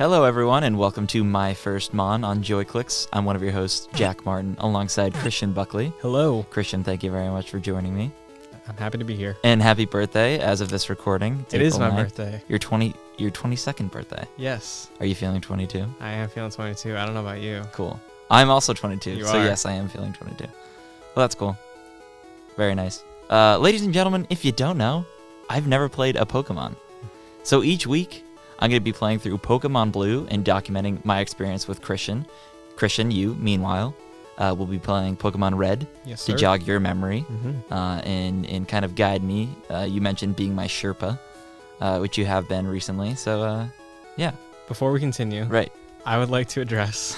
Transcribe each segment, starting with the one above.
Hello, everyone, and welcome to My First Mon on JoyClicks. I'm one of your hosts, Jack Martin, alongside Christian Buckley. Hello. Christian, thank you very much for joining me. I'm happy to be here. And happy birthday, as of this recording. It is my birthday. Your 22nd birthday. Yes. Are you feeling 22? I am feeling 22. I don't know about you. Cool. I'm also 22, You so are. yes, I am feeling 22. Well, that's cool. Very nice. Ladies and gentlemen, if you don't know, I've never played a Pokemon. So each week, I'm going to be playing through Pokemon Blue and documenting my experience with Christian. Christian, you, meanwhile, will be playing Pokemon Red Yes, to sir. jog your memory Mm-hmm. and kind of guide me. You mentioned being my Sherpa, which you have been recently. So, yeah. Before we continue, Right. I would like to address.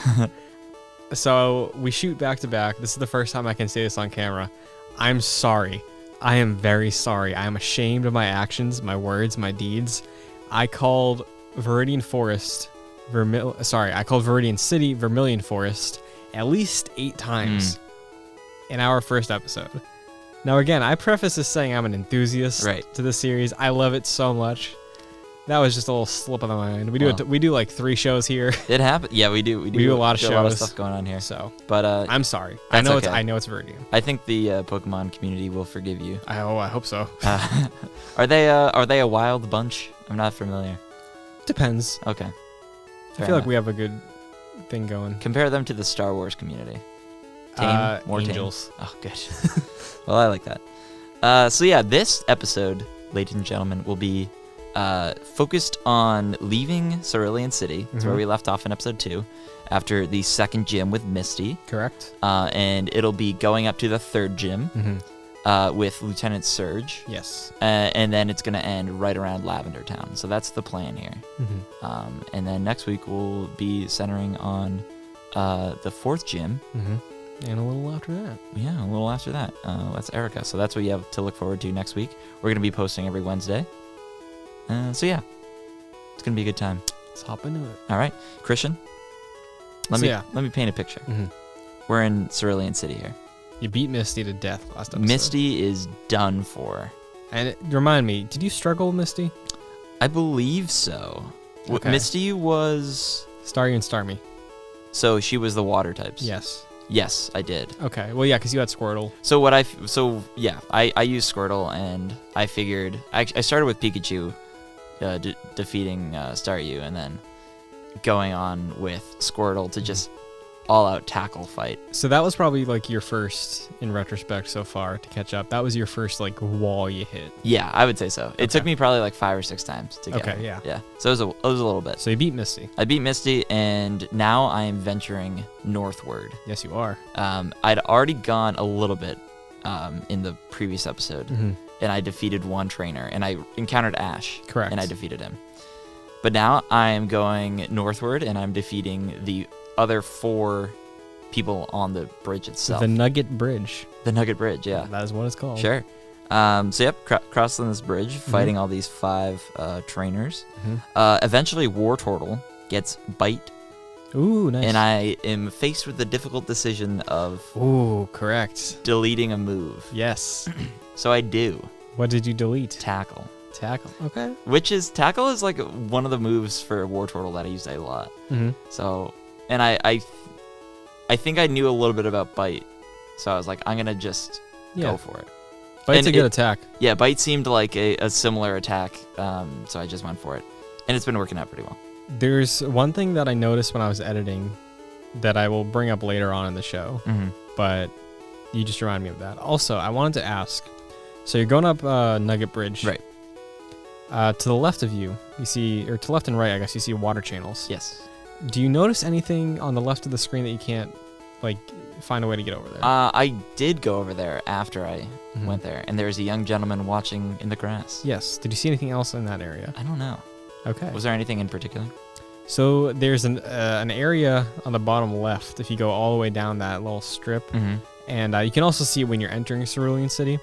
So we shoot back to back. This is the first time I can say this on camera. I'm sorry. I am very sorry. I am ashamed of my actions, my words, my deeds. I called Viridian City Vermilion Forest at least 8 times in our first episode. Now, again, I preface this saying I'm an enthusiast to the series. I love it so much. That was just a little slip of the mind. We do like 3 shows here. It happened. Yeah, we do. We do a lot of shows. A lot of stuff going on here. So, but I'm sorry. I know I know it's Viridian. I think the Pokemon community will forgive you. I hope so. Are they a wild bunch? I'm not familiar. Depends. Okay. I feel like we have a good thing going. Compare them to the Star Wars community. Tame, more angels. Tame. Oh, good. Well, I like that. So yeah, this episode, ladies and gentlemen, will be focused on leaving Cerulean City. That's where we left off in episode 2, after the second gym with Misty. Correct. And it'll be going up to the third gym with Lieutenant Surge. Yes. And then it's going to end right around Lavender Town. So that's the plan here. And then next week we'll be centering on the 4th gym. And a little after that. Yeah, a little after that. That's Erica. So that's what you have to look forward to next week. We're going to be posting every Wednesday. So yeah, it's going to be a good time. Let's hop into it. All right. Christian, let me paint a picture. We're in Cerulean City here. You beat Misty to death last episode. Misty is done for. And remind me, did you struggle with Misty? I believe so. Okay. Misty was... Staryu and Starmie. So she was the water types. Yes. Yes, I did. Okay. Well, yeah, because you had Squirtle. I used Squirtle, and I figured... I started with Pikachu defeating Staryu, and then going on with Squirtle to just all-out tackle fight. So that was probably like your first, in retrospect so far, to catch up. That was your first like wall you hit. Yeah, I would say so. It took me probably like 5 or 6 times to get Okay, yeah. Yeah, so it was a little bit. So you beat Misty. I beat Misty, and now I am venturing northward. Yes, you are. I'd already gone a little bit in the previous episode, and I defeated one trainer, and I encountered Ash. Correct. And I defeated him. But now I am going northward, and I'm defeating the other 4 people on the bridge itself. The Nugget Bridge. The Nugget Bridge, yeah. That is what it's called. Sure. Crossing this bridge, fighting all these 5 trainers. Eventually, Wartortle gets Bite. Ooh, nice. And I am faced with the difficult decision of... Ooh, correct. Deleting a move. Yes. So I do. What did you delete? Tackle. Tackle. Okay. Tackle is like one of the moves for Wartortle that I use a lot. So, and I think I knew a little bit about Bite. So I was like, I'm going to just go for it. Bite's a good attack. Yeah, Bite seemed like a similar attack. So I just went for it. And it's been working out pretty well. There's one thing that I noticed when I was editing that I will bring up later on in the show, but you just remind me of that. Also, I wanted to ask, so you're going up Nugget Bridge. Right. To the left of you see, or to left and right, I guess, you see water channels. Yes. Do you notice anything on the left of the screen that you can't, like, find a way to get over there? I did go over there after I went there, and there's a young gentleman watching in the grass. Yes. Did you see anything else in that area? I don't know. Okay. Was there anything in particular? So there's an area on the bottom left if you go all the way down that little strip, and you can also see it when you're entering Cerulean City.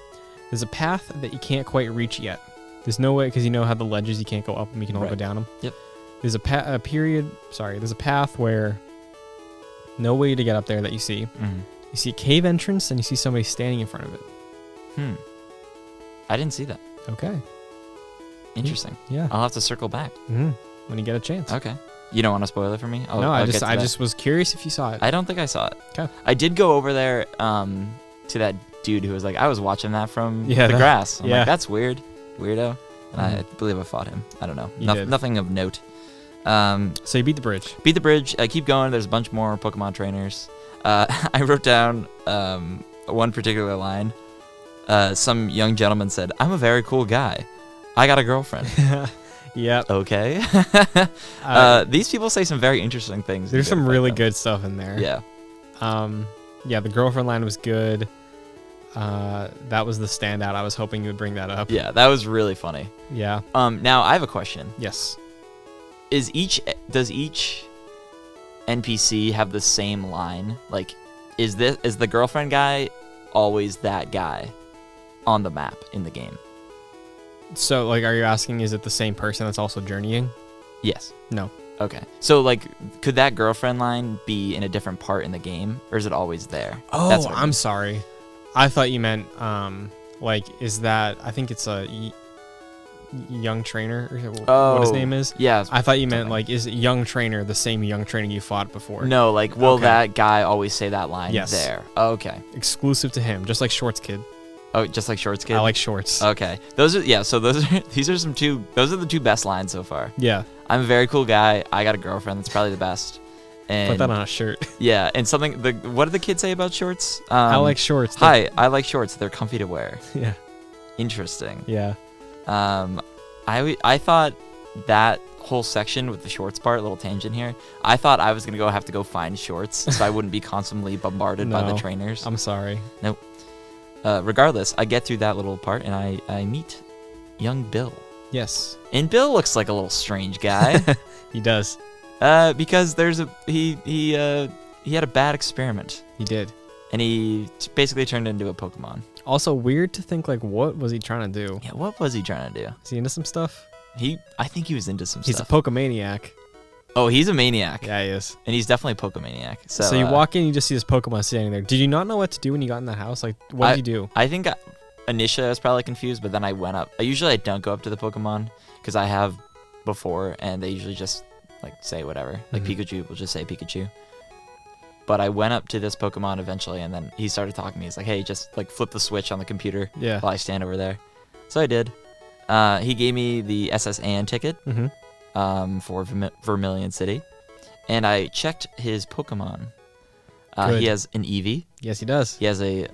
There's a path that you can't quite reach yet. There's no way, because you know how the ledges, you can't go up them, you can only go down them. Yep. There's there's a path where no way to get up there that you see. You see a cave entrance, and you see somebody standing in front of it. I didn't see that. Okay. Interesting. Yeah. I'll have to circle back. When you get a chance. Okay. You don't want to spoil it for me? No, I just was curious if you saw it. I don't think I saw it. Okay. I did go over there to that dude who was like, I was watching that from the that- grass. I'm yeah. like, that's weird. Weirdo. And I believe I fought him. I don't know. You did. Nothing of note. So you beat the bridge. Beat the bridge. Keep going. There's a bunch more Pokemon trainers. I wrote down one particular line. Some young gentleman said, I'm a very cool guy. I got a girlfriend. Yep. Okay. These people say some very interesting things. There's some really good stuff in there. Yeah. Yeah, the girlfriend line was good. That was the standout. I was hoping you would bring that up. Yeah, that was really funny. Yeah. Now I have a question. Yes. Does each NPC have the same line? Like, is the girlfriend guy always that guy on the map in the game? So, like, are you asking, is it the same person that's also journeying? Yes. No. Okay. So, like, could that girlfriend line be in a different part in the game, or is it always there? Oh, That's what I I'm mean. sorry. I thought you meant, like, is that, I think it's a young trainer, or what his name is? Yeah. I thought you meant, something. like, is young trainer the same young trainer you fought before? No, like, will Okay. that guy always say that line Yes. there? Okay. Exclusive to him, just like Shorts Kid. Oh, just like Shorts Kid? I like Shorts. Okay. Those are these are those are the two best lines so far. Yeah. I'm a very cool guy. I got a girlfriend. That's probably the best. And Put that on a shirt. yeah, and what did the kids say about shorts? I like shorts. Hi, I like shorts. They're comfy to wear. Yeah. Interesting. Yeah. I thought that whole section with the shorts part, little tangent here, I thought I was gonna have to go find shorts so I wouldn't be constantly bombarded by the No. trainers. I'm sorry. Nope. Regardless, I get through that little part and I meet young Bill. Yes. And Bill looks like a little strange guy. He does. Because he had a bad experiment He did. and he basically turned into a Pokemon. Also, weird to think, like, what was he trying to do? Yeah, what was he trying to do? Is he into some stuff? I think he was into some He's stuff. a Pokemaniac. Oh, he's a maniac. Yeah, he is. And he's definitely a Pokemaniac. So you walk in, you just see this Pokemon standing there. Did you not know what to do when you got in the house? Like, what did you do? I think initially I was probably confused, but then I went up. I don't go up to the Pokemon because I have before, and they usually just like say whatever. Like Pikachu will just say Pikachu. But I went up to this Pokemon eventually, and then he started talking to me. He's like, hey, just like flip the switch on the computer Yeah. while I stand over there. So I did. He gave me the SSAN ticket for Vermilion City, and I checked his Pokemon. Good. He has an Eevee. Yes, he does. He has a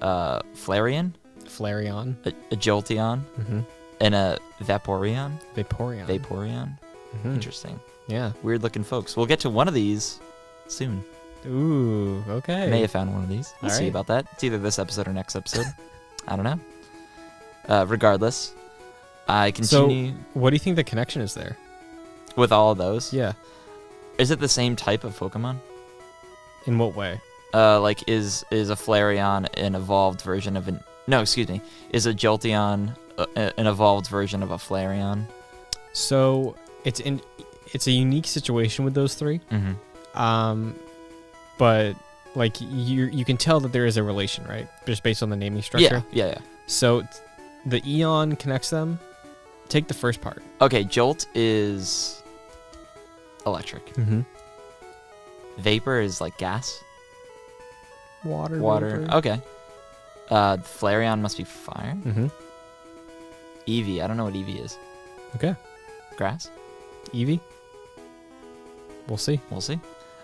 Flareon, Flareon. a Jolteon, and a Vaporeon. Vaporeon. Interesting. Yeah. Weird looking folks. We'll get to one of these soon. Ooh, okay. May have found one of these. We'll see Alright. about that. It's either this episode or next episode. I don't know. Regardless, I continue What do you think the connection is there? with all of those. Yeah. Is it the same type of Pokemon? In what way? Like is a Flareon an evolved version of an? No, excuse me. Is a Jolteon an evolved version of a Flareon? So it's a unique situation with those three. But like you can tell that there is a relation, right? Just based on the naming structure. Yeah. So the Eon connects them. Take the first part. Okay, Jolt is electric. Vapor is like gas. Water. Water. Okay. Flareon must be fire. Eevee. I don't know what Eevee is. Okay. Grass. Eevee. We'll see. We'll see.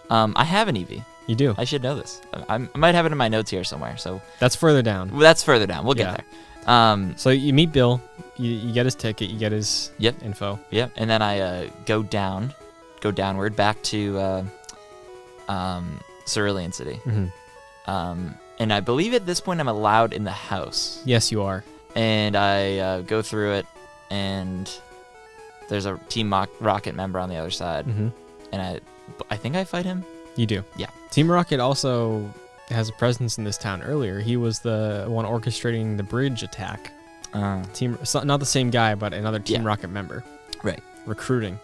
I have an Eevee. You do. I should know this. I might have it in my notes here somewhere. So That's further down. that's further down. We'll get there. So you meet Bill. You get his ticket. You get his info. Yep. And then I go downward back to Cerulean City. And I believe at this point I'm allowed in the house. Yes, you are. And I go through it, and there's a Team Rocket member on the other side. And I think I fight him. You do. Yeah. Team Rocket also has a presence in this town earlier. He was the one orchestrating the bridge attack. Not the same guy, but another Team Rocket member. Right. Recruiting.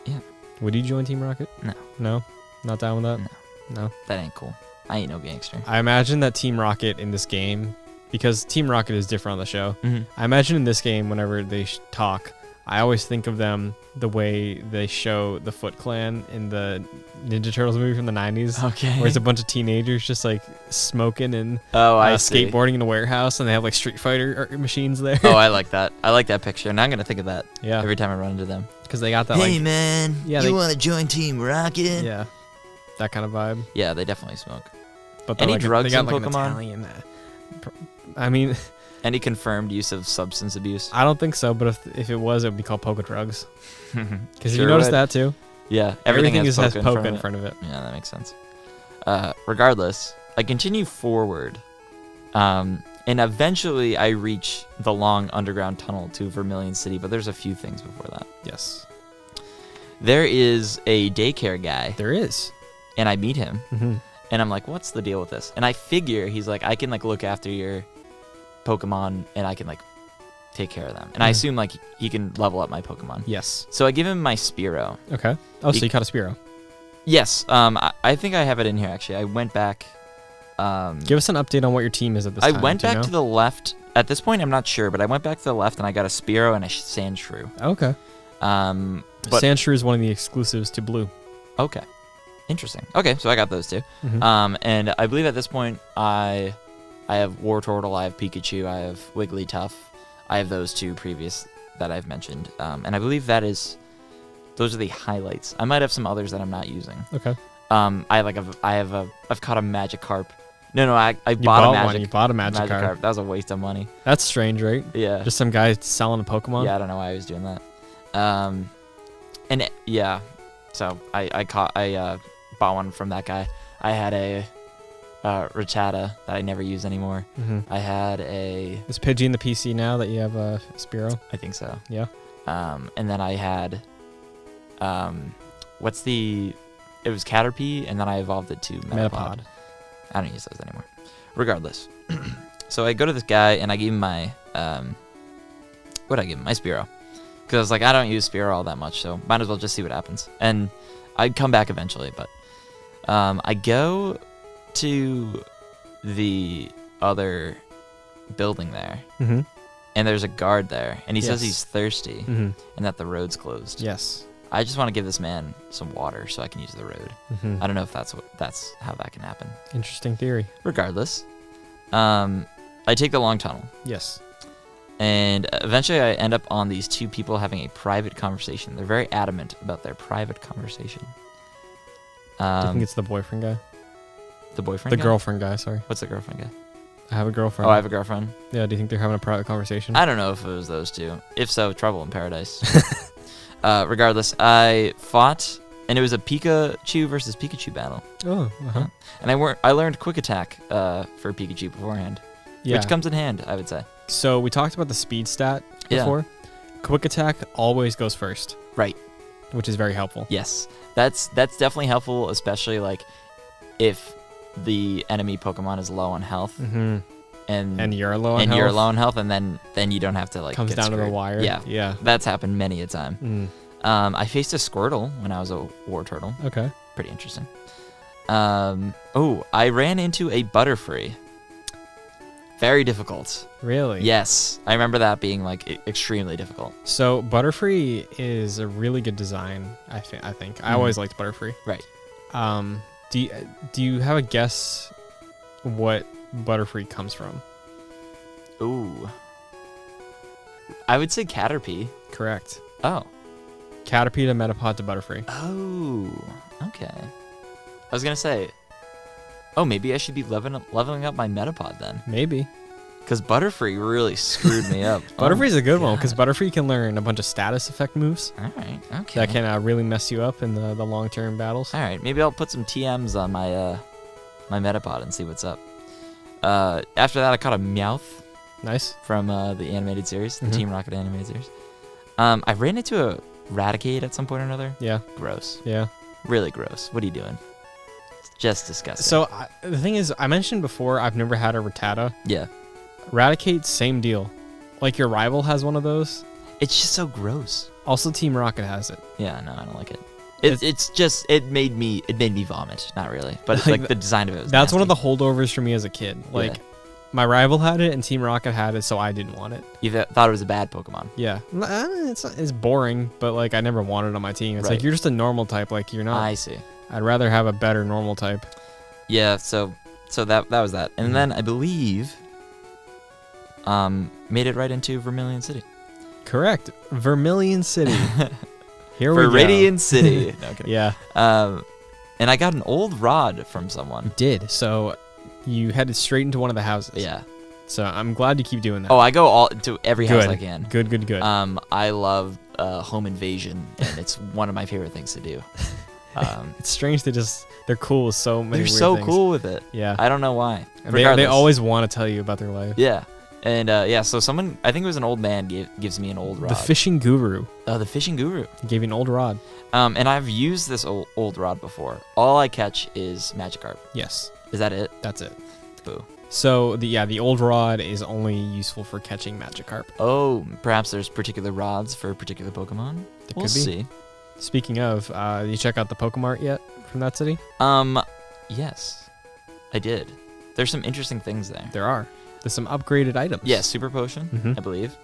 Yeah. Would you join Team Rocket? No. No? Not down with that? No. That ain't cool. I ain't no gangster. I imagine that Team Rocket in this game, because Team Rocket is different on the show, Mm-hmm. I imagine in this game, whenever they talk, I always think of them the way they show the Foot Clan in the Ninja Turtles movie from the 90s. Okay. Where it's a bunch of teenagers just like smoking and I see. skateboarding in a warehouse, and they have like Street Fighter machines there. Oh, I like that. I like that picture, and I'm gonna think of that Yeah. every time I run into them. Because they got that Hey like man, Yeah, you they- want to join Team Rocket? yeah, that kind of vibe. Yeah, they definitely smoke. But Any like, drugs they got in like an Pokemon? Italian, I mean, Any confirmed use of substance abuse? I don't think so. But if it was, it would be called Poke drugs. Because Sure you notice would. that too. Yeah, Everything has has Poke Poke in in front of it. Yeah, that makes sense. Regardless, I continue forward, and eventually I reach the long underground tunnel to Vermilion City, but there's a few things before that. Yes, There is a daycare guy, there is. and I meet him, Mm-hmm. and I'm like, what's the deal with this? And I figure he's like, I can like look after your Pokemon, and I can like take care of them. And I assume like he can level up my Pokemon. Yes. So I give him my Spearow. Okay. Oh, so you caught a Spearow. Yes. I think I have it in here actually. I went back. Give us an update on what your team is at this I time. went do you back to know? the left. At this point, I'm not sure, but I went back to the left and I got a Spearow and a Sandshrew. Okay. But Sandshrew is one of the exclusives to Blue. okay, interesting. Okay, so I got those two. Mhm. And I believe at this point I have Wartortle, I have Pikachu, I have Wigglytuff. I have those two previous that I've mentioned, and I believe those are the highlights. I might have some others that I'm not using. Okay. I've caught a Magikarp. No, I You bought a one. Magic. You bought a Magikarp. That was a waste of money. That's strange, right? Yeah. Just some guy selling a Pokemon. Yeah, I don't know why I was doing that. So I bought one from that guy. I had a Rattata that I never use anymore. Mm-hmm. I had a. Is Pidgey in the PC now that you have a Spearow? I think so. Yeah. And then I had, it was Caterpie, and then I evolved it to Metapod. I don't use those anymore. Regardless. So I go to this guy, and I give him my, what'd I give him? My Spearow. Because I was like, I don't use Spearow all that much, so might as well just see what happens. And I'd come back eventually, but I go to the other building there, Mm-hmm. and there's a guard there, and he says Yes. he's thirsty, Mm-hmm. and that the road's closed. Yes. I just want to give this man some water so I can use the road. Mm-hmm. I don't know if that's how that can happen. Interesting theory. Regardless, I take the long tunnel, Yes. and eventually I end up on these two people having a private conversation. They're very adamant about their private conversation. Do you think it's the boyfriend guy? The boyfriend The guy? girlfriend guy, sorry. What's the girlfriend guy? I have a girlfriend. Oh, I have a girlfriend. Yeah, do you think they're having a private conversation? I don't know if it was those two. If so, trouble in paradise. Regardless, I fought, and it was a Pikachu versus Pikachu battle. Oh, uh-huh. And I learned Quick Attack for Pikachu beforehand, Yeah. which comes in hand, I would say. So we talked about the speed stat Yeah. before. Quick attack always goes first. Right. Which is very helpful. Yes, that's definitely helpful, especially like if the enemy Pokemon is low on health, Mm-hmm. and you're low on health. you're low on health, and then you don't have to like Comes get down to the screwed. wire. Yeah, Yeah. that's happened many a time. Mm. I faced a Squirtle when I was a Wartortle. Okay. Pretty interesting. I ran into a Butterfree. Very difficult. Really? Yes, I remember that being like extremely difficult. So Butterfree is a really good design. I think. I always liked Butterfree. Right. Do you have a guess what Butterfree comes from? Ooh. I would say Caterpie. Correct. Oh. Caterpie to Metapod to Butterfree. Oh. Okay. I was gonna say. Oh, maybe I should be leveling up my Metapod then. Maybe. Because Butterfree really screwed me up. Butterfree's a good one God. because Butterfree can learn a bunch of status effect moves All right. Okay. that can really mess you up in the long-term battles. All right. Maybe I'll put some TMs on my my Metapod and see what's up. After that, I caught a Meowth Nice. from the animated series, the Mhm. Team Rocket animated series. I ran into a Raticate at some point or another. Yeah. Gross. Yeah. Really gross. What are you doing? It's just disgusting. So the thing is, I mentioned before, I've never had a Rattata. yeah. Raticate, same deal. Like your rival has one of those. It's just so gross. Also, Team Rocket has it. Yeah, no, I don't like it. It's just it made me vomit. Not really, but Like like the design of it was That's one of nasty. the holdovers for me as a kid. Like, My rival had it and Team Rocket had it, so I didn't want it. You thought it was a bad Pokemon. Yeah. It's boring, but like I never wanted it on my team. It's Right. like you're just a normal type, like you're not. I see. I'd rather have a better normal type. Yeah, so that was that. And then I believe made it right into Vermilion City. Correct. Vermilion City. Here we go. Viridian City. No, I'm kidding. Yeah. And I got an old rod from someone. You did. So you headed straight into one of the houses. Yeah. So I'm glad you keep doing that. Oh, I go all to every house Good. I can. Good. I love home invasion, and it's one of my favorite things to do. It's strange they're cool with so many They're weird so things. cool with it. Yeah. I don't know why. And they Regardless. always want to tell you about their life. Yeah. And so someone, I think it was an old man, gives me an old rod. The fishing guru. Oh, the fishing guru. He gave you an old rod. And I've used this old rod before. All I catch is Magikarp. Yes. Is that it? That's it. Boo. So the old rod is only useful for catching Magikarp. Oh, perhaps there's particular rods for particular Pokemon. There We'll could be. see. Speaking of, you check out the Pokemart yet from that city? Yes, I did. There's some interesting things there. There are. There's some upgraded items. Yeah, Super Potion, Mhm. I believe.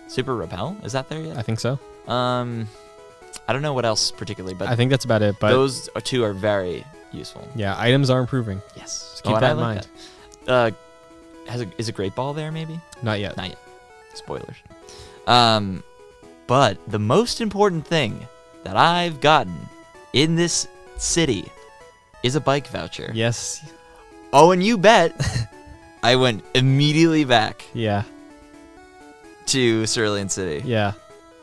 Super Repel, is that there yet? I think so. I don't know what else particularly, but I think that's about it. But those two are very useful. yeah, items are improving. Yes. Just keep and that I in like mind. that. Is a Great Ball there, maybe? Not yet. Not yet. Spoilers. But the most important thing that I've gotten in this city is a bike voucher. Yes. Oh, and you bet I went immediately back Yeah. to Cerulean City, Yeah.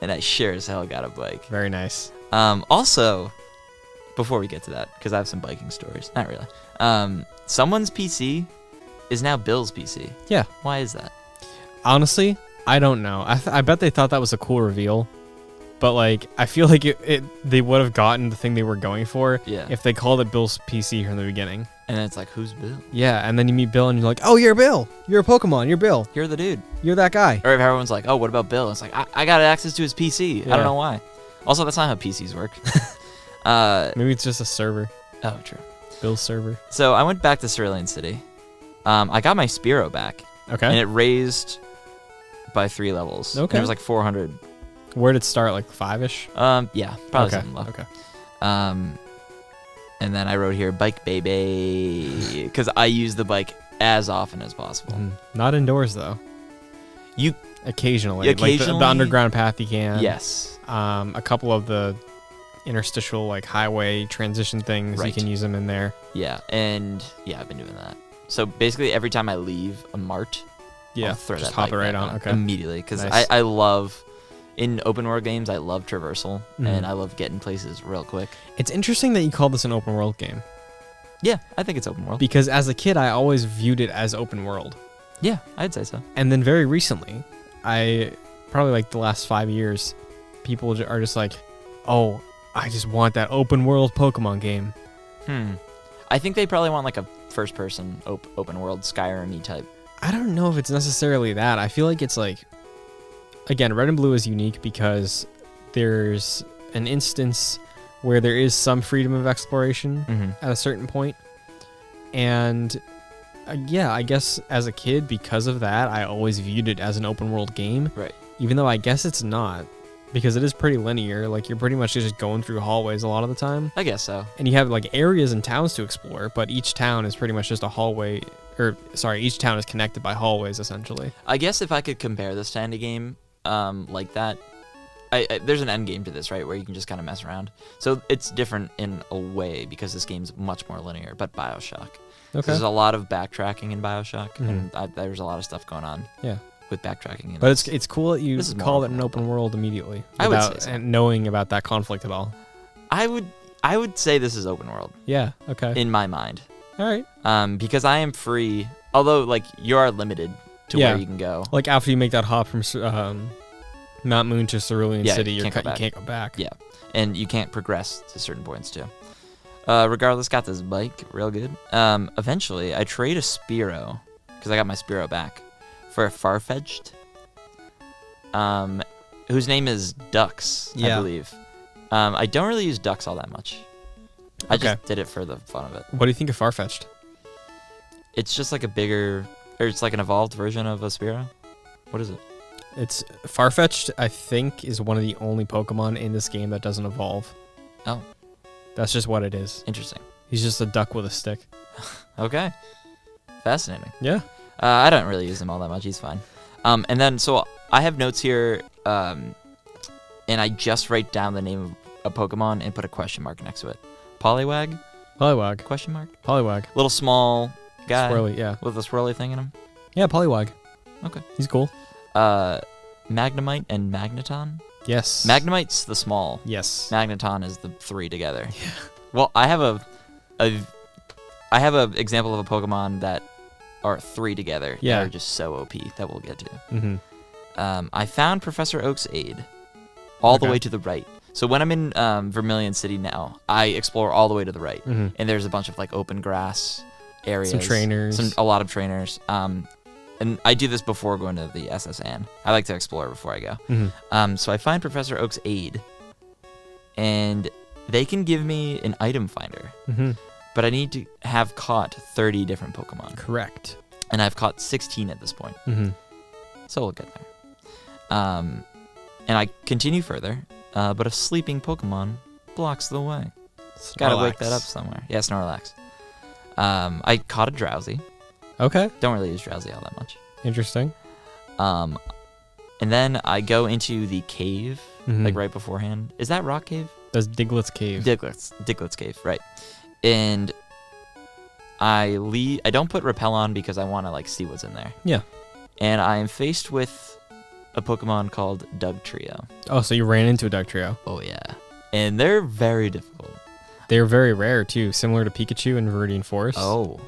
and I sure as hell got a bike. Very nice. Also, before we get to that, because I have some biking stories. Not really. Someone's PC is now Bill's PC. Yeah. Why is that? Honestly, I don't know. I bet they thought that was a cool reveal. But like, I feel like they would have gotten the thing they were going for Yeah. if they called it Bill's PC from the beginning. And then it's like, who's Bill? Yeah, and then you meet Bill and you're like, oh, you're Bill. You're a Pokemon. You're Bill. You're the dude. You're that guy. Or if everyone's like, oh, what about Bill? It's like, I got access to his PC. I Yeah. don't know why. Also, that's not how PCs work. Maybe it's just a server. Oh, true. Bill's server. So I went back to Cerulean City. I got my Spearow back, and Okay. it raised by 3 levels. And Okay. it was like 400. Where did it start? Like 5-ish? Yeah, probably okay. something low. Okay. And then I wrote here, bike baby, because I use the bike as often as possible. Not indoors though. You Occasionally. Like Occasionally? the underground path you can. Yes. A couple of the interstitial like highway transition things, Right. you can use them in there. Yeah, and yeah, I've been doing that. So basically, every time I leave a mart, Yeah. I'll throw just that hop bike it right back on. Okay. immediately, because Nice. I love, in open world games, I love traversal, Mhm. and I love getting places real quick. It's interesting that you call this an open world game Yeah, I think it's open world. because as a kid I always viewed it as open world. Yeah, I'd say so. And then very recently, probably like the last 5 years, people are just like, oh, I just want that open world Pokemon game. I think they probably want like a first-person open world Skyrim-y type. I don't know if it's necessarily that. I feel like it's like, again, Red and Blue is unique because there's an instance where there is some freedom of exploration at a certain point. And yeah, I guess as a kid, because of that, I always viewed it as an open world game. Right. Even though I guess it's not, because it is pretty linear. Like you're pretty much just going through hallways a lot of the time. I guess so. And you have like areas and towns to explore, but each town is pretty much just a hallway. Each town is connected by hallways essentially. I guess if I could compare this to any game like that, there's an end game to this, right, where you can just kind of mess around. So it's different in a way because this game's much more linear, but Bioshock. Okay. There's a lot of backtracking in Bioshock, Mhm. and there's a lot of stuff going on Yeah. with backtracking. In But this. it's cool that you This is more call it open an world, open world immediately I would without say so. and knowing about that conflict at all. I would say this is open world Yeah. Okay. in my mind, All right. because I am free. Although like you are limited to Yeah. where you can go. Like after you make that hop from Mount Moon to Cerulean Yeah, City, you you can't go can't go back. Yeah, and you can't progress to certain points too. Regardless, got this bike real good. Eventually, I trade a Spearow because I got my Spearow back for a Farfetch'd, whose name is Dux, I Yeah. believe. I don't really use Dux all that much. I Okay. just did it for the fun of it. What do you think of Farfetch'd? It's just like a bigger Or it's like an evolved version of a Spearow? What is it? It's Farfetch'd, I think, is one of the only Pokemon in this game that doesn't evolve. Oh. That's just what it is. Interesting. He's just a duck with a stick. Okay. Fascinating. Yeah. I don't really use him all that much. He's fine. And then, so I have notes here, and I just write down the name of a Pokemon and put a question mark next to it. Poliwag? Poliwag. Question mark? Poliwag. Little small guy. Swirly, yeah. With a swirly thing in him? Yeah, Poliwag. Okay. He's cool. Magnemite and Magneton? Yes. Magnemite's the small. Yes. Magneton is the 3 together. Yeah. Well, I have a example of a Pokemon that are 3 together. Yeah. That are just so OP that we'll get to. Mm-hmm. I found Professor Oak's aid all the way to the right. So when I'm in Vermilion City now, I explore all the way to the right, and there's a bunch of like open grass areas, some trainers, a lot of trainers. And I do this before going to the SSN. I like to explore before I go. So I find Professor Oak's aid, and they can give me an item finder, but I need to have caught 30 different Pokemon. Correct. And I've caught 16 at this point. So we'll get there. And I continue further, but a sleeping Pokemon blocks the way. Snorlax. Gotta wake that up somewhere. Yeah, Snorlax. I caught a Drowsy. Okay. Don't really use Drowsy all that much. Interesting. And then I go into the cave, like right beforehand. Is that Rock Cave? That's Diglett's Cave. Diglett's Cave, right. And I don't put Repel on because I want to like see what's in there. Yeah. And I am faced with a Pokemon called Dugtrio. Oh, so you ran into a Dugtrio. Oh, yeah. And they're very difficult. They're very rare, too, similar to Pikachu in Viridian Forest. Oh.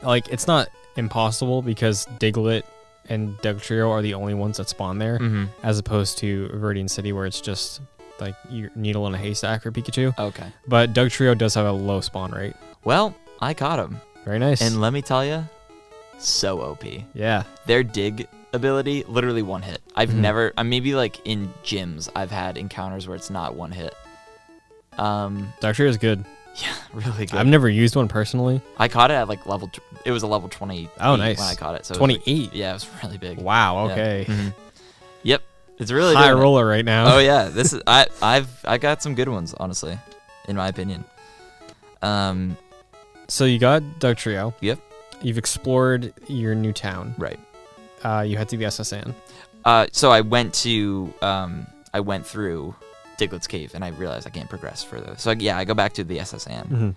Like, it's not impossible because Diglett and Dugtrio are the only ones that spawn there, as opposed to Viridian City where it's just like your needle in a haystack for Pikachu. Okay. But Dugtrio does have a low spawn rate. Well, I caught him. Very nice. And let me tell you, so OP. Yeah. Their dig ability, literally one hit. I've never, maybe like in gyms, I've had encounters where it's not one hit. Dugtrio is good. Yeah, really good. I've never used one personally. I caught it at like it was a level 20. Oh, nice. When I caught it. So 28? Yeah, it was really big. Wow, okay. Yeah. Yep. It's really high doing roller right now. Oh yeah, this is I got some good ones, honestly, in my opinion. So you got Dugtrio. Yep. You've explored your new town. Right. You head to the SSN. So I went through Diglett's Cave, and I realized I can't progress further. So I go back to the SSN.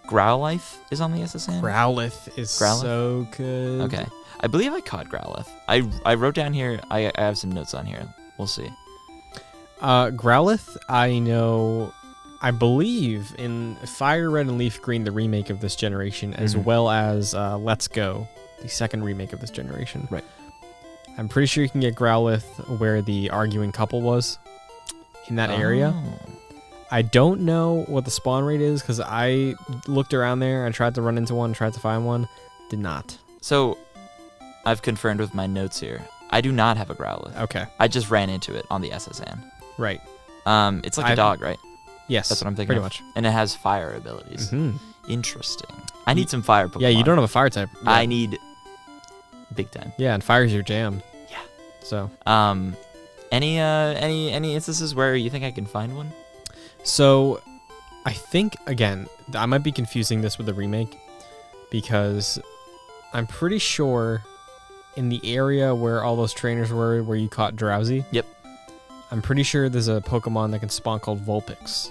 Growlithe is on the SSN. Growlithe is so good. Okay. I believe I caught Growlithe. I wrote down here, I have some notes on here. We'll see. Growlithe, I believe in Fire Red and Leaf Green, the remake of this generation, as well as Let's Go, the second remake of this generation. Right. I'm pretty sure you can get Growlithe where the arguing couple was in that area. I don't know what the spawn rate is because I looked around there. I tried to run into one, tried to find one. Did not. So I've confirmed with my notes here. I do not have a Growlithe. Okay. I just ran into it on the SSN. Right. It's like a dog, right? Yes. That's what I'm thinking pretty of. much. And it has fire abilities. Interesting. I need some fire Pokemon. Yeah, you don't have a fire type. Yeah. I need big time. Yeah, and fire's your jam. Yeah. So. Any instances where you think I can find one? So, I think, again, I might be confusing this with the remake because I'm pretty sure in the area where all those trainers were, where you caught Drowsy. Yep. I'm pretty sure there's a Pokemon that can spawn called Vulpix.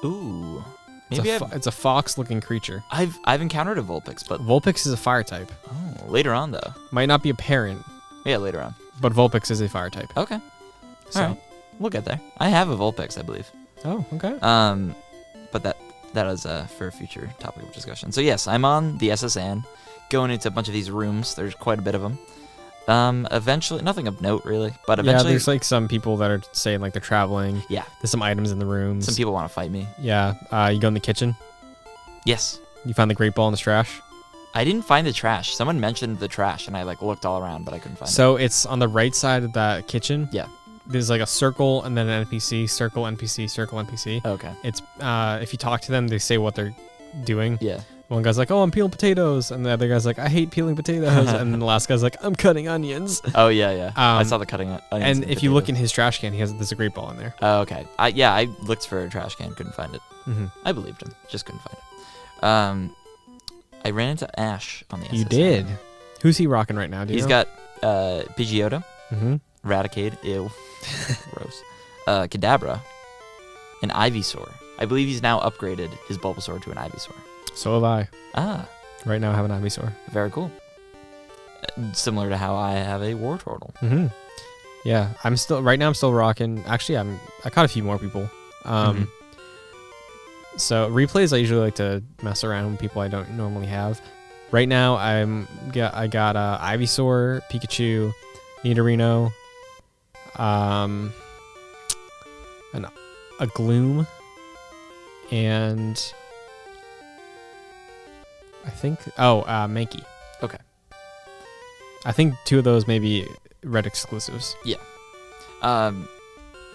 Ooh. It's a fox-looking creature. I've encountered a Vulpix, but Vulpix is a fire type. Oh, later on though. Might not be a parent. Yeah, later on. But Vulpix is a fire type. Okay. So. All right. We'll get there. I have a Vulpix, I believe. Oh, okay. But that is for a future topic of discussion. So yes, I'm on the SSN, going into a bunch of these rooms. There's quite a bit of them. Eventually, nothing of note really, but eventually, there's like some people that are saying like they're traveling. Yeah. There's some items in the rooms. Some people want to fight me. Yeah. You go in the kitchen. Yes. You find the Great Ball in the trash. I didn't find the trash. Someone mentioned the trash, and I like looked all around, but I couldn't find it. So it's on the right side of that kitchen. Yeah. There's like a circle and then an NPC, circle, NPC, circle, NPC. Okay. It's if you talk to them, they say what they're doing. Yeah. One guy's like, "Oh, I'm peeling potatoes," and the other guy's like, "I hate peeling potatoes," and then the last guy's like, "I'm cutting onions." Oh yeah. I saw the cutting onions. And if you look in his trash can, there's a great ball in there. Oh, okay. I looked for a trash can, couldn't find it. Mm-hmm. I believed him, just couldn't find it. I ran into Ash on the SS. You did. Who's he rocking right now? He's got Pidgeotto, Mm-hmm. Raticate, ew, gross, Kadabra, and Ivysaur. I believe he's now upgraded his Bulbasaur to an Ivysaur. So have I. Ah, Right now I have an Ivysaur. very cool. Similar to how I have a Wartortle. Mm-hmm. Yeah, I'm still rocking. Actually, I caught a few more people. So replays, I usually like to mess around with people I don't normally have. Right now, I got Ivysaur, Pikachu, Nidorino, a Gloom, and I think Mankey. Okay. I think 2 of those may be red exclusives.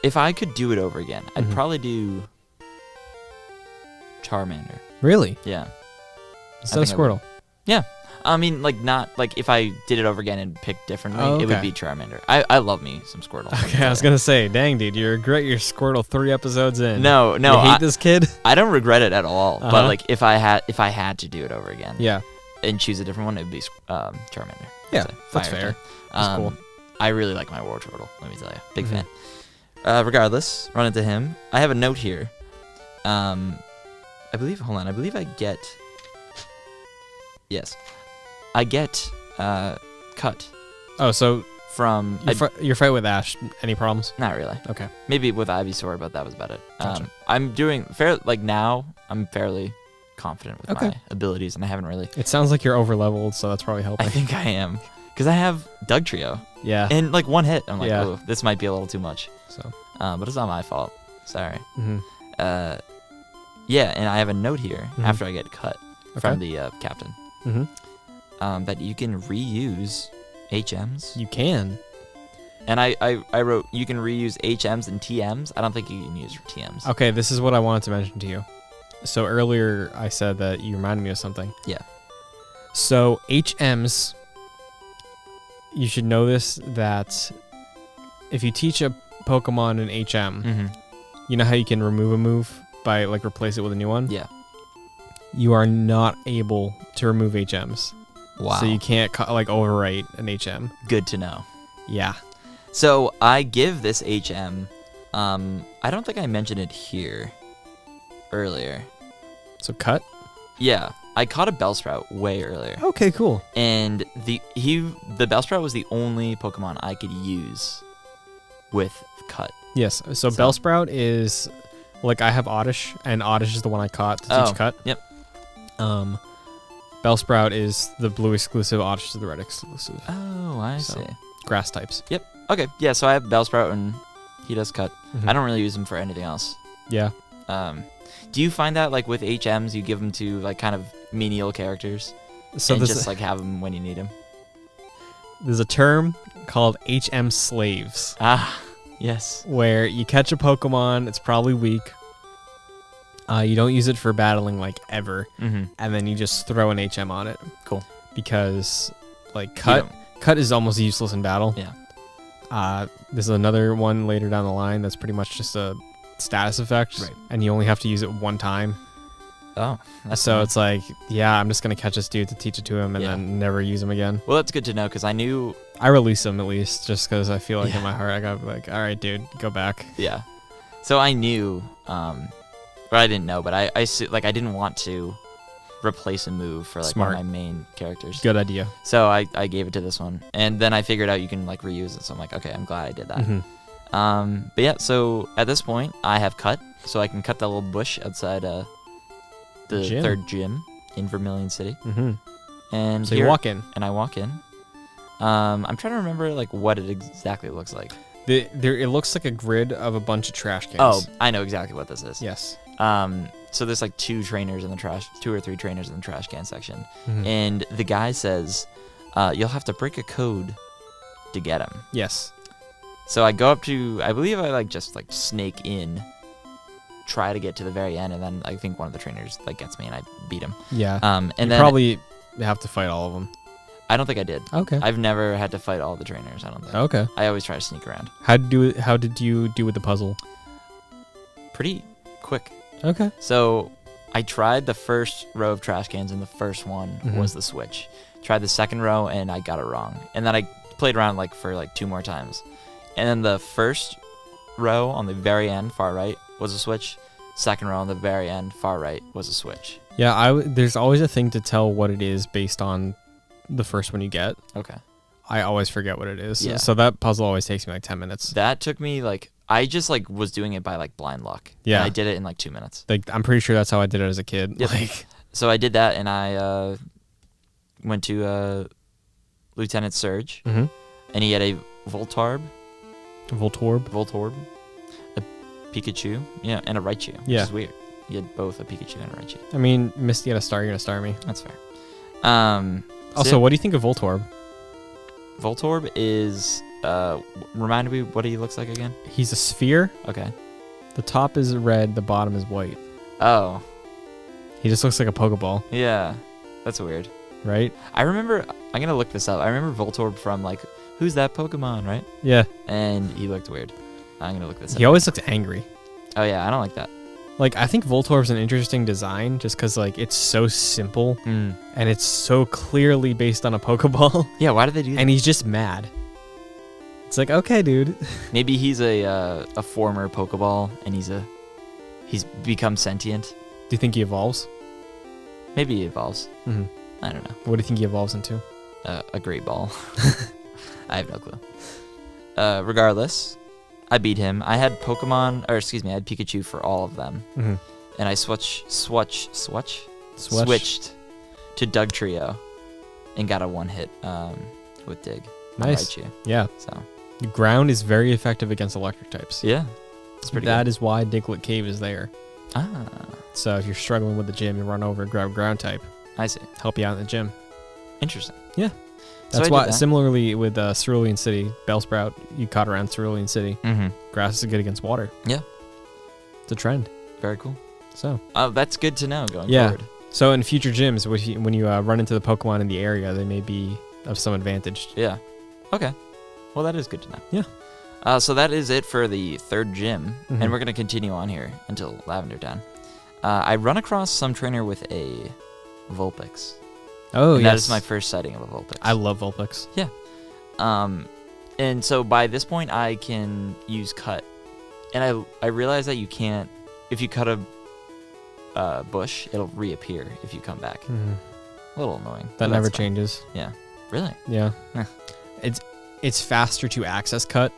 If I could do it over again, I'd Mhm. probably do Charmander. Really? Yeah. Instead of think I would. Squirtle. I mean, like, not like if I did it over again and picked differently, Oh, it would okay. be Charmander. I love me some Squirtle. Okay, I was gonna say, dang, dude, you regret your Squirtle 3 episodes in. No, You hate I, this kid? I don't regret it at all. But Uh-huh. like, if I had to do it over again, Yeah. and choose a different one, it would be Charmander. Yeah, So, that's Fire fair. type. That's cool. I really like my Wartortle. Let me tell you, big Mhm. fan. Regardless, run into him. I have a note here. I believe. Hold on. I believe I get. Yes, I get cut Oh, so from. your fight with Ash, any problems? Not really. Okay. Maybe with Ivysaur, but that was about it. Gotcha. I'm doing now. I'm fairly confident with Okay. my abilities, and I haven't really. It sounds like you're over leveled, so that's probably helping. I think I am, because I have Dugtrio, Yeah. and like one hit, I'm like, Yeah. oh, this might be a little too much. So. But it's not my fault. Sorry. Mm-hmm. Yeah, and I have a note here Mhm. after I get cut from the captain Mm-hmm. that you can reuse HMs. You can. And I wrote you can reuse HMs and TMs. I don't think you can use TMs. Okay, this is what I wanted to mention to you. So earlier I said that you reminded me of something. Yeah. So HMs, you should know this, that if you teach a Pokemon an HM, Mm-hmm. you know how you can remove a move by like replace it with a new one? Yeah. You are not able to remove HMs. Wow. So you can't overwrite an HM. Good to know. Yeah. So I give this HM. I don't think I mentioned it here earlier. So cut? Yeah, I caught a Bellsprout way earlier, Okay, cool. and the Bellsprout was the only Pokemon I could use with cut. Yes. So So- Bellsprout is like, I have Oddish, and Oddish is the one I caught to teach Oh, cut. yep. Bellsprout is the blue exclusive, Oddish is the red exclusive. Oh, I So- see. Grass types. Okay, yeah. So I have Bellsprout, and he does cut. Mhm. I don't really use him for anything else. Yeah. Do you find that like with HMs, you give them to like kind of menial characters, So and there's just like have them when you need them? there's a term called HM slaves, Ah, yes. where you catch a Pokemon, it's probably weak. You don't use it for battling like ever, Mm-hmm. and then you just throw an HM on it. Cool. Because like You cut is almost useless in battle. Yeah. There's another one later down the line that's pretty much just a status effect, Right. and you only have to use it one time. Oh, that's So nice. it's like, yeah, I'm just gonna catch this dude to teach it to him, and Yeah. then never use him again. Well, that's good to know because I knew. I release him at least, just because I feel like Yeah. in my heart I got like, all right, dude, go back. Yeah. So I knew, or I didn't know, but I I didn't want to replace a move for like one Smart. of my main characters. Good idea. So I gave it to this one, and then I figured out you can like reuse it. So I'm like, okay, I'm glad I did that. Mhm. But yeah, so at this point I have cut, so I can cut that little bush outside the Gym. third gym in Vermilion City, Mhm. and So here, you walk in. and I walk in. I'm trying to remember like what it exactly looks like. It looks like a grid of a bunch of trash cans. Oh, I know exactly what this is. yes. So there's like two or three trainers in the trash can section, Mhm. and the guy says, you'll have to break a code to get him. Yes. So I go up to, I believe I just snake in try to get to the very end, and then I think one of the trainers like gets me, and I beat him. Yeah. And you then probably have to fight all of them. I don't think I did. Okay. I've never had to fight all the trainers. I don't think. Okay. I always try to sneak around. How did you do with the puzzle? Pretty quick. Okay. So I tried the first row of trash cans, and the first one was the switch. Tried the second row, and I got it wrong. And then I played around for 2 more times. And then the first row on the very end, far right, was a switch. Second row on the very end, far right, was a switch. Yeah, there's always a thing to tell what it is based on the first one you get. Okay. I always forget what it is. Yeah. So that puzzle always takes me 10 minutes. That took me I just was doing it by blind luck. Yeah. And I did it in 2 minutes. I'm pretty sure that's how I did it as a kid. Yep. So I did that, and I went to Lieutenant Surge, and he had a Voltorb, a Pikachu, and a Raichu, which is weird. He had both a Pikachu and a Raichu. I mean, Misty had a star, you're going to star me. That's fair. Also, what do you think of Voltorb? Voltorb is, remind me what he looks like again? He's a sphere. Okay. The top is red, the bottom is white. Oh. He just looks like a Pokeball. Yeah. That's weird. Right? I remember, I'm going to look this up. I remember Voltorb from who's that Pokemon, right? Yeah. And he looked weird. I'm going to look this up. He always looks angry. Oh, yeah. I don't like that. I think Voltorb's an interesting design just because, it's so simple and it's so clearly based on a Pokeball. Yeah, why did they do that? And he's just mad. It's okay, dude. Maybe he's a former Pokeball and he's become sentient. Do you think he evolves? Maybe he evolves. Mm-hmm. I don't know. What do you think he evolves into? A great ball. I have no clue. Regardless, I beat him. I had I had Pikachu for all of them. Mm-hmm. And I switched to Dugtrio and got a 1-hit with Dig. Nice. Raichu. Yeah. So ground is very effective against electric types. yeah, it's pretty That good. is why Diglett Cave is there. Ah, So if you're struggling with the gym, you run over and grab ground type. I see. Help you out in the gym. Interesting. Yeah. So That's I why, did that. similarly with Cerulean City, Bellsprout, you caught around Cerulean City. Mm-hmm. Grass is good against water. Yeah. It's a trend. Very cool. So That's good to know going Yeah. forward. So in future gyms, when you run into the Pokemon in the area, they may be of some advantage. Yeah. Okay. Well, that is good to know. Yeah. So that is it for the third gym, Mhm. and we're going to continue on here until Lavender Town. I run across some trainer with a Vulpix. Oh, and yes. that is my first sighting of a Vulpix. I love Vulpix. And so by this point, I can use Cut. And I realize that you can't, if you cut a bush, it'll reappear if you come back. Mm-hmm. A little annoying. That but never that's fine. changes. Yeah. Really? Yeah. Huh. It's faster to access Cut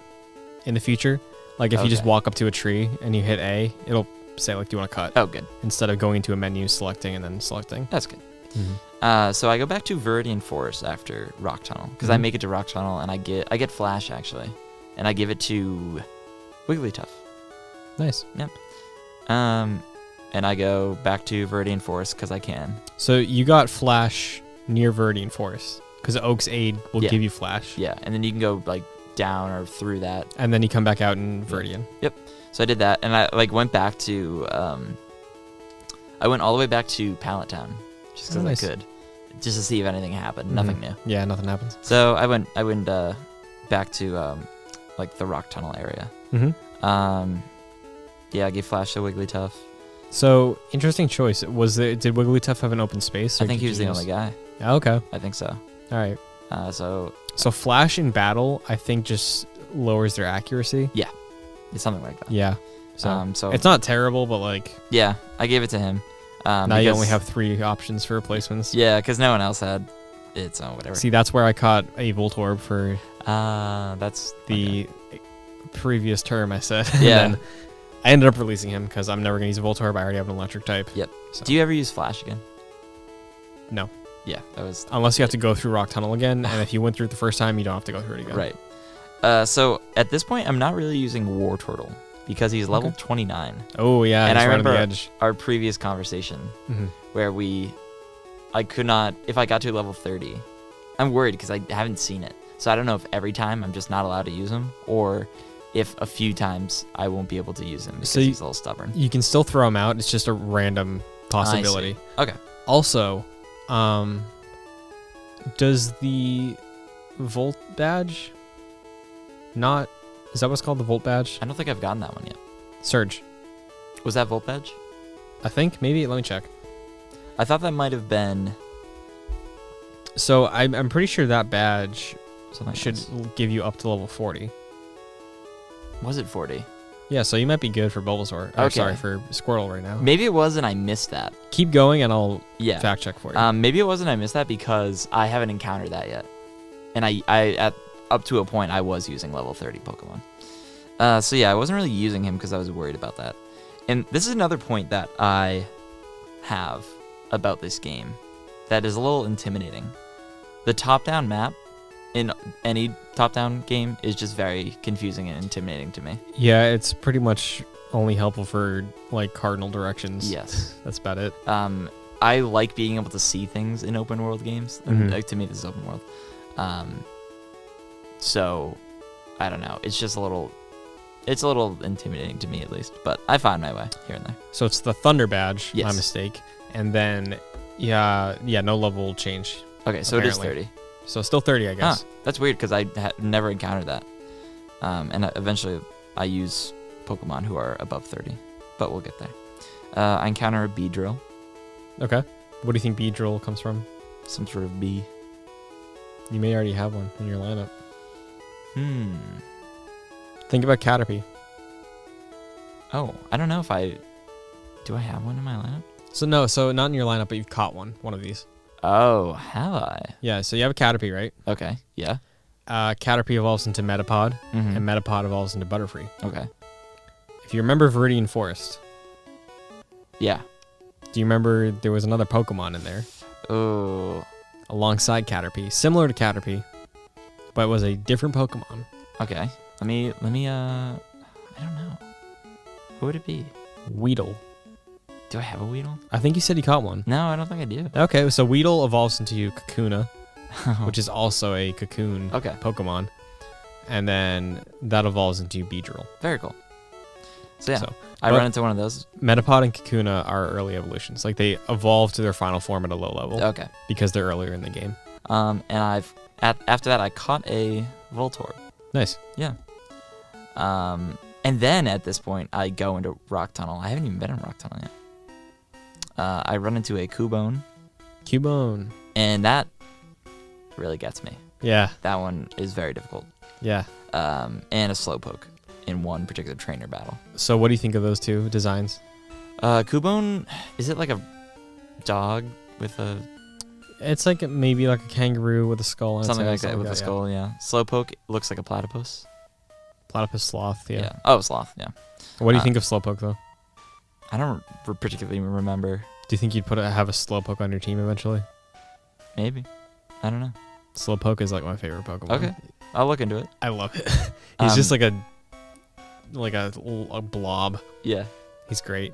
in the future. If you just Okay. walk up to a tree and you hit A, it'll say, do you want to cut? Oh, good. Instead of going into a menu, selecting, and then selecting. That's good. Mm-hmm. So I go back to Viridian Forest after Rock Tunnel because I Mhm. make it to Rock Tunnel and I get Flash actually, and I give it to Wigglytuff. Nice. And I go back to Viridian Forest because I can. So you got Flash near Viridian Forest because Oak's Aid will Yeah. give you Flash. Yeah, and then you can go down or through that. And then you come back out in Viridian. So I did that, and I went back to I went all the way back to Pallet Town just because Nice. I could, just to see if anything happened. Nothing Mhm. new. Yeah, nothing happens. So I went back to the Rock Tunnel area. Mm-hmm. Yeah, I gave Flash to Wigglytuff. So interesting choice. Did Wigglytuff have an open space? I think he was the only guy. Oh, okay. I think so. All right. So Flash in battle, I think, just lowers their accuracy. it's something like that. Yeah. So So it's not terrible, but yeah, I gave it to him. now you because- only have 3 options for replacements. Yeah, because no one else had it, so whatever. See, that's where I caught a Voltorb for That's the previous term I said. Yeah. And then I ended up releasing him because I'm never going to use a Voltorb. I already have an electric type. Yep. So. Do you ever use Flash again? No. Yeah, that was Unless you have to go through Rock Tunnel again, and if you went through it the first time, you don't have to go through it again. right. So at this point, I'm not really using War Turtle because he's level 29. Oh, yeah. And he's I right on the remember edge. our previous conversation Mm-hmm. where I could not, if I got to level 30, I'm worried because I haven't seen it. So I don't know if every time I'm just not allowed to use him, or if a few times I won't be able to use him because So he's a little stubborn. You can still throw him out. It's just a random possibility. Okay. Also, does the Volt badge not... Is that what's called, the Volt badge? I don't think I've gotten that one yet. Surge. Was that Volt Badge? I think, maybe. Let me check. I thought that might have been... So I'm pretty sure that badge something should else. give you up to level 40. Was it 40? Yeah, so you might be good for Bulbasaur. Okay. Sorry, for Squirtle right now. Maybe it was and I missed that. Keep going and I'll Yeah. fact check for you. Maybe it wasn't I missed that because I haven't encountered that yet. And I up to a point, I was using level 30 Pokemon. So yeah, I wasn't really using him because I was worried about that. And this is another point that I have about this game that is a little intimidating. The top-down map in any top-down game is just very confusing and intimidating to me. Yeah, it's pretty much only helpful for like cardinal directions. Yes. That's about it. I like being able to see things in open world games. Mhm. Like, to me, this is open world. So, I don't know. It's just a little intimidating to me at least. But I find my way here and there. So it's the Thunder badge, my Yes. mistake. And then, yeah, no level change. Okay, so it is Apparently. 30. So still 30, I guess. That's weird because I never encountered that. And eventually I use Pokemon who are above 30. But we'll get there. I encounter a Beedrill. Okay. What do you think Beedrill comes from? Some sort of bee. You may already have one in your lineup. Think about Caterpie. Oh, I don't know if do I have one in my lineup? So not in your lineup, but you've caught one of these. Oh, have I? Yeah, so you have a Caterpie, right? Okay, yeah. Caterpie evolves into Metapod, Mhm. and Metapod evolves into Butterfree. Okay. If you remember Viridian Forest, Yeah. do you remember there was another Pokemon in there Oh, alongside Caterpie, similar to Caterpie, but it was a different Pokemon? okay. Let me, I don't know. Who would it be? Weedle. Do I have a Weedle? I think you said you caught one. No, I don't think I do. Okay, so Weedle evolves into Kakuna, which is also a cocoon Okay. Pokemon. And then that evolves into Beedrill. Very cool. So yeah, So, I but- run into one of those. Metapod and Kakuna are early evolutions. Like they evolve to their final form at a low level Okay. because they're earlier in the game. And after that I caught a Voltorb. Nice. Yeah. And then at this point I go into Rock Tunnel. I haven't even been in Rock Tunnel yet. I run into a Cubone, Cubone. and that really gets me. Yeah. That one is very difficult. Yeah. And a Slowpoke in one particular trainer battle. So what do you think of those two designs? Cubone, is it like a dog with a It's like maybe like a kangaroo with a skull on something like its that head, with a skull? Yeah. Slowpoke looks like a platypus. Platypus sloth, yeah. Oh, sloth. Yeah. What do you think of Slowpoke though? I don't particularly remember. Do you think you'd have a Slowpoke on your team eventually? Maybe. I don't know. Slowpoke is like my favorite Pokemon. Okay. I'll look into it. I love it. He's just like a blob. Yeah. He's great.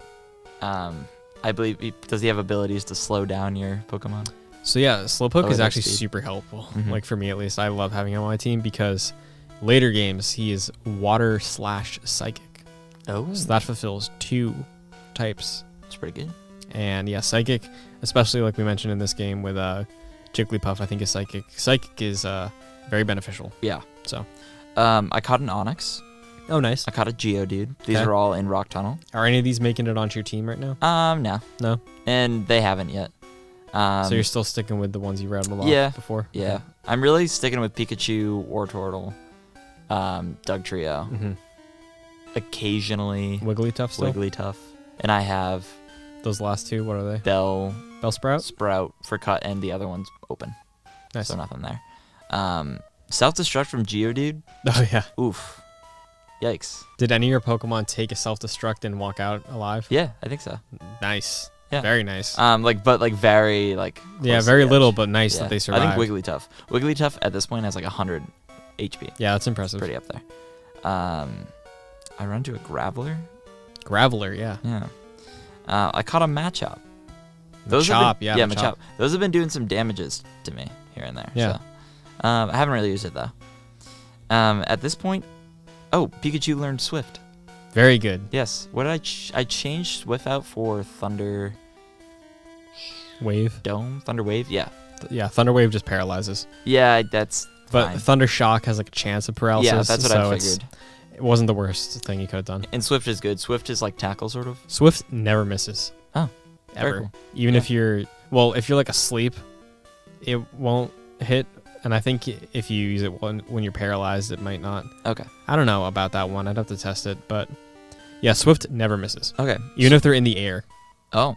I believe does he have abilities to slow down your Pokemon? So yeah, Slowpoke is their actually speed. super helpful. Mhm. Like for me at least, I love having him on my team because later games he is water/psychic. Oh. So that fulfills 2 types. That's pretty good. And yeah, psychic, especially like we mentioned in this game with Jigglypuff, I think is psychic. Psychic is very beneficial. Yeah. So. I caught an Onix. Oh, nice. I caught a Geodude. These Okay. are all in Rock Tunnel. Are any of these making it onto your team right now? No. No. And they haven't yet. So you're still sticking with the ones you rattled off yeah, before? Yeah. Okay. I'm really sticking with Pikachu, Wartortle, Dugtrio. Mm-hmm. Occasionally Wigglytuff still? Wigglytuff. And I have Those last 2, what are they? Bellsprout Bellsprout? for cut, and the other one's open. Nice. So nothing there. Self-destruct from Geodude. Oh, yeah. Oof. Yikes. Did any of your Pokemon take a self-destruct and walk out alive? Yeah, I think so. Nice. Yeah. Very nice. Very yeah, close to very the little, edge. but nice Yeah. that they survived. I think Wigglytuff. Wigglytuff at this point has like 100 HP. Yeah, that's impressive. Pretty up there. I run into a Graveler. Graveler, yeah. Yeah. I caught a Machop. Machop, yeah. Machop. Those have been doing some damages to me here and there. Yeah. So. I haven't really used it though. At this point, Oh, Pikachu learned Swift. Very good. Yes. What did I changed Swift out for Thunder Wave. Dome? Thunder Wave? Yeah. Yeah, Thunder Wave just paralyzes. Yeah, that's But fine. Thunder Shock has like a chance of paralysis. Yeah, that's what so I figured. It wasn't the worst thing you could have done. And Swift is good. Swift is like tackle, sort of. Swift never misses. Oh, ever. very cool. Even Yeah. if you're like asleep, it won't hit. And I think if you use it when you're paralyzed, it might not. Okay. I don't know about that one. I'd have to test it, but yeah, Swift never misses. Okay. Even if they're in the air. Oh,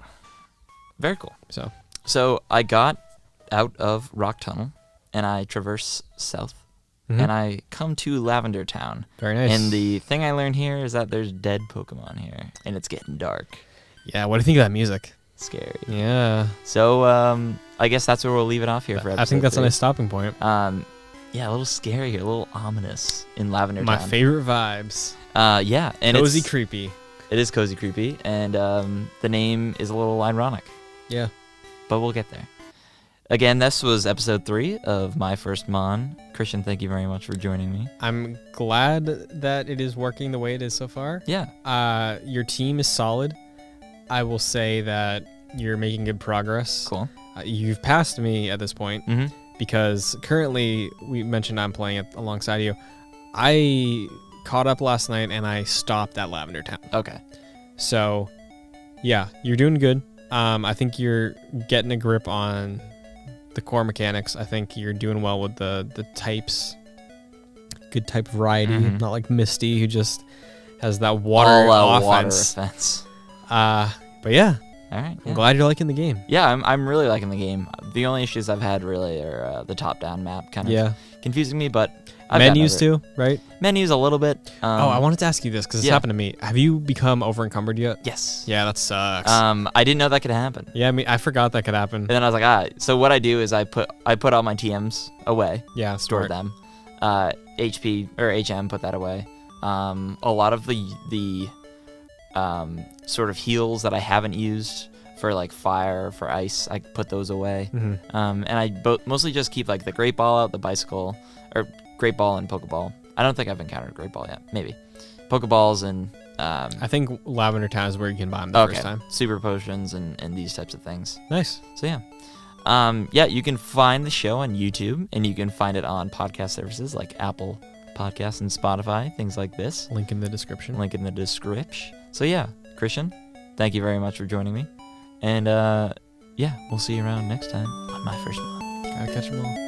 very cool. So I got out of Rock Tunnel, and I traverse south, and I come to Lavender Town. Very nice. And the thing I learned here is that there's dead Pokemon here, and it's getting dark. Yeah, what do you think of that music? Scary. Yeah. So I guess that's where we'll leave it off here for episode I think that's 3. a nice stopping point. Yeah, a little scary here, a little ominous in Lavender My Town. favorite vibes. Yeah, and Cozy, it's creepy. It is cozy creepy, and the name is a little ironic. Yeah. But we'll get there. Again, this was episode 3 of My First Mon. Christian, thank you very much for joining me. I'm glad that it is working the way it is so far. Yeah. Your team is solid. I will say that you're making good progress. Cool. You've passed me at this point because currently we mentioned I'm playing it alongside you. I caught up last night and I stopped at Lavender Town. Okay. So, yeah, you're doing good. I think you're getting a grip on the core mechanics. I think you're doing well with the types. Good type variety, not like Misty, who just has that water offense. Water offense. But yeah, all right. I'm glad you're liking the game. Yeah, I'm really liking the game. The only issues I've had really are the top-down map kind of confusing me, but I've menus too, right? Menus a little bit. I wanted to ask you this because it's happened to me. Have you become over-encumbered yet? Yes. Yeah, that sucks. I didn't know that could happen. Yeah, I forgot that could happen. And then I was like, so what I do is I put all my TMs away. Yeah, stored them. HP or HM put that away. A lot of the sort of heals that I haven't used for like fire, for ice, I put those away. And I mostly just keep like the Great Ball out, the bicycle, or Great Ball and Pokeball. I don't think I've encountered Great Ball yet. Maybe Pokeballs and I think Lavender Town is where you can buy them the first time. Super potions and these types of things. Nice. So yeah. You can find the show on YouTube, and you can find it on podcast services like Apple Podcasts and Spotify, things like this. Link in the description. So yeah, Christian, thank you very much for joining me. And yeah, we'll see you around next time on My First Mon. Gotta catch them all.